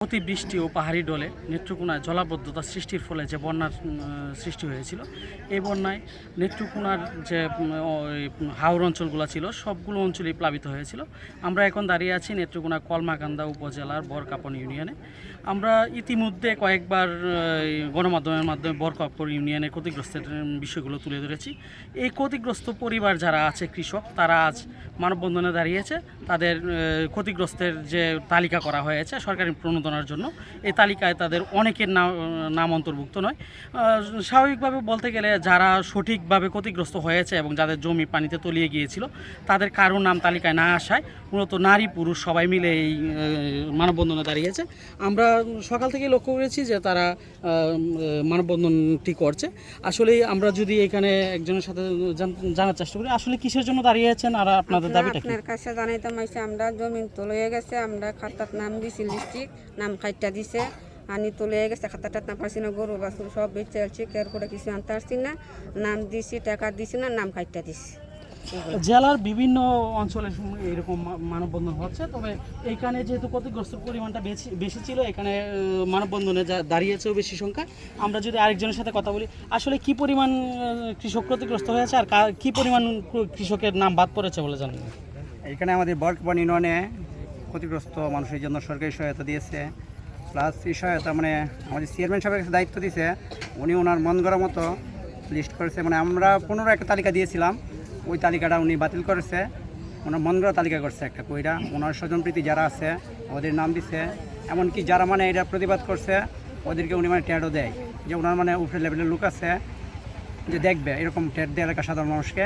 অতিবৃষ্টি ও পাহাড়ি ডলে নেত্রকোনায় জলাবদ্ধতা সৃষ্টির ফলে যে বন্যার সৃষ্টি হয়েছিল, এই বন্যায় নেত্রকোনার যে হাওর অঞ্চলগুলো ছিল সবগুলো অঞ্চলেই প্লাবিত হয়েছিল। আমরা এখন দাঁড়িয়ে আছি নেত্রকোনা কলমাকান্দা উপজেলার বরকাপন ইউনিয়নে। আমরা ইতিমধ্যে কয়েকবার গণমাধ্যমের মাধ্যমে বরকাপন ইউনিয়নের ক্ষতিগ্রস্তের বিষয়গুলো তুলে ধরেছি। এই ক্ষতিগ্রস্ত পরিবার যারা আছে কৃষক, তারা আজ মানববন্ধনে দাঁড়িয়েছে। তাদের ক্ষতিগ্রস্তের যে তালিকা করা হয়েছে সরকারি প্রণোদনার জন্য, এই তালিকায় তাদের অনেকের নাম অন্তর্ভুক্ত নয়। স্বাভাবিকভাবে বলতে গেলে যারা সঠিকভাবে ক্ষতিগ্রস্ত হয়েছে এবং যাদের জমি পানিতে তলিয়ে গিয়েছিল, তাদের কারোর নাম তালিকায় না আসায় মূলত নারী পুরুষ সবাই মিলে এই মানববন্ধনে দাঁড়িয়েছে। আমরা সকাল থেকে লক্ষ্য করেছি যে তারা মানববন্ধনটি করছে। আসলে আমরা যদি এখানে একজনের সাথে জানার চেষ্টা করি, আসলে কিসের জন্য দাঁড়িয়েছেন আর আপনাদের দাবিটা কি? আপনার কাছে জানাইতাম আমরা জমিন তলিয়ে গেছে, আমরা খাতার নাম দিছি, লিস্টিক নাম খাইটা দিছে, আনি তলিয়ে গেছে, খাতাটা না পারছি না, গরু বাছুর সব বেঁচে আলছি, কেয়ার করে কিছু আনতে পারছি না, নাম দিছি, টাকা দিছি না, নাম খাইটা দিছি। জেলার বিভিন্ন অঞ্চলে এরকম মানববন্ধন হচ্ছে, তবে এইখানে যেহেতু ক্ষতিগ্রস্ত পরিমাণটা বেশি ছিল, এখানে মানববন্ধনে দাঁড়িয়েছেও বেশি সংখ্যা। আমরা যদি আরেকজনের সাথে কথা বলি, আসলে কি পরিমাণ কৃষক ক্ষতিগ্রস্ত হয়েছে আর কি পরিমাণ কৃষকের নাম বাদ পড়েছে বলে জানেন? এখানে আমাদের বরকাপন ইউনিয়নে ক্ষতিগ্রস্ত মানুষের জন্য সরকারি সহায়তা দিয়েছে, প্লাস এই সহায়তা আমাদের চেয়ারম্যান সাহেবের কাছে দায়িত্ব দিয়েছে, উনি ওনার মন গড়া মতো লিস্ট করেছে। আমরা 15 একটা তালিকা দিয়েছিলাম, ওই তালিকাটা উনি বাতিল করেছে, ওনার মন গড়া তালিকা করছে একটা কইরা। ওনার স্বজনপ্রীতি যারা আছে ওদের নাম দিছে, এমনকি যারা এটা প্রতিবাদ করছে ওদেরকে উনি ট্যাডও দেয়, যে ওনার উপরে লেভেলের লোক আছে যে দেখবে এরকম ট্যাড দেয় এলাকার সাধারণ মানুষকে।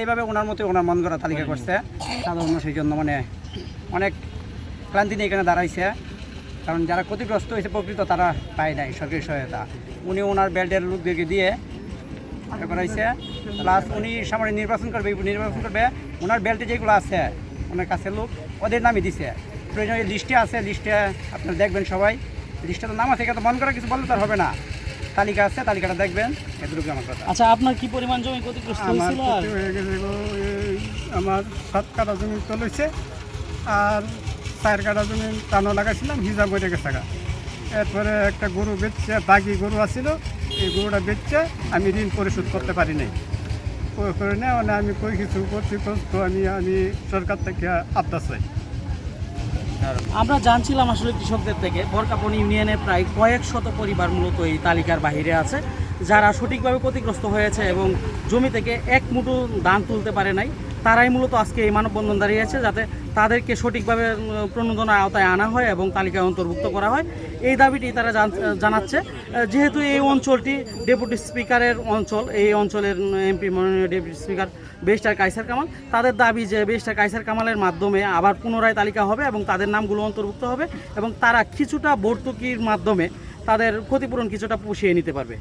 এইভাবে ওনার মতো ওনার মন গড়া তালিকা করছে। সাধারণ মানুষের জন্য অনেক ক্লান্তি নিয়ে এখানে দাঁড়াইছে, কারণ যারা ক্ষতিগ্রস্ত হয়েছে প্রকৃত তারা পায় নাই সরকারি সহায়তা। উনি ওনার বেল্টের লোকদেরকে দিয়ে করাইছে, প্লাস উনি সামনে নির্বাচন করবে ওনার বেল্টে যেগুলো আছে ওনার কাছে লোক ওদের নামই দিছে। প্রয়োজন লিস্টে আছে, লিস্টে আপনারা দেখবেন সবাই, লিস্টে তো নাম আছে, এটা তো মন করা কিছু বললে তার হবে না, তালিকা আছে, তালিকাটা দেখবেন, এতটুকু আমার কথা। আচ্ছা, আপনার কি পরিমাণ জমি ক্ষতিগ্রস্ত হয়েছিল? আমার 7 কাঠা জমি চলেছে আর 4 কাঠা জমি টানো লাগাইছিলাম, হিজাব হয়ে গেছে। এরপরে একটা গরু বেচছে, বাকি গরু আছিল, এই গরুটা বেচছে আমি ঋণ পরিশোধ করতে পারি নাই। করে না আমি কই কিছু করছি তো আমি সরকার থেকে আবদার চাই। আমরা জানছিলাম আসলে কৃষকদের থেকে বরকাপন ইউনিয়নে প্রায় কয়েক শত পরিবার মূলত এই তালিকার বাইরে আছে, যারা সঠিকভাবে ক্ষতিগ্রস্ত হয়েছে এবং জমি থেকে এক মুঠো ধান তুলতে পারে নাই। তারাই মূলত আজকে এই মানববন্ধন দাঁড়িয়েছে, যাতে তাদেরকে সঠিকভাবে প্রণোদনার আওতায় আনা হয় এবং তালিকায় অন্তর্ভুক্ত করা হয়। এই দাবিটি তারা জানাচ্ছে। যেহেতু এই অঞ্চলটি ডেপুটি স্পিকারের অঞ্চল, এই অঞ্চলের এমপি মাননীয় deputy speaker barrister Kayser Kamal, তাদের দাবি যে ব্যারিস্টার কায়সার কামালের মাধ্যমে আবার পুনরায় তালিকা হবে এবং তাদের নামগুলো অন্তর্ভুক্ত হবে এবং তারা কিছুটা ভর্তুকির মাধ্যমে তাদের ক্ষতিপূরণ কিছুটা পুষিয়ে নিতে পারবে।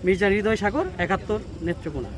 মির্জা হৃদয় সাগর, 71, নেত্রকোনা।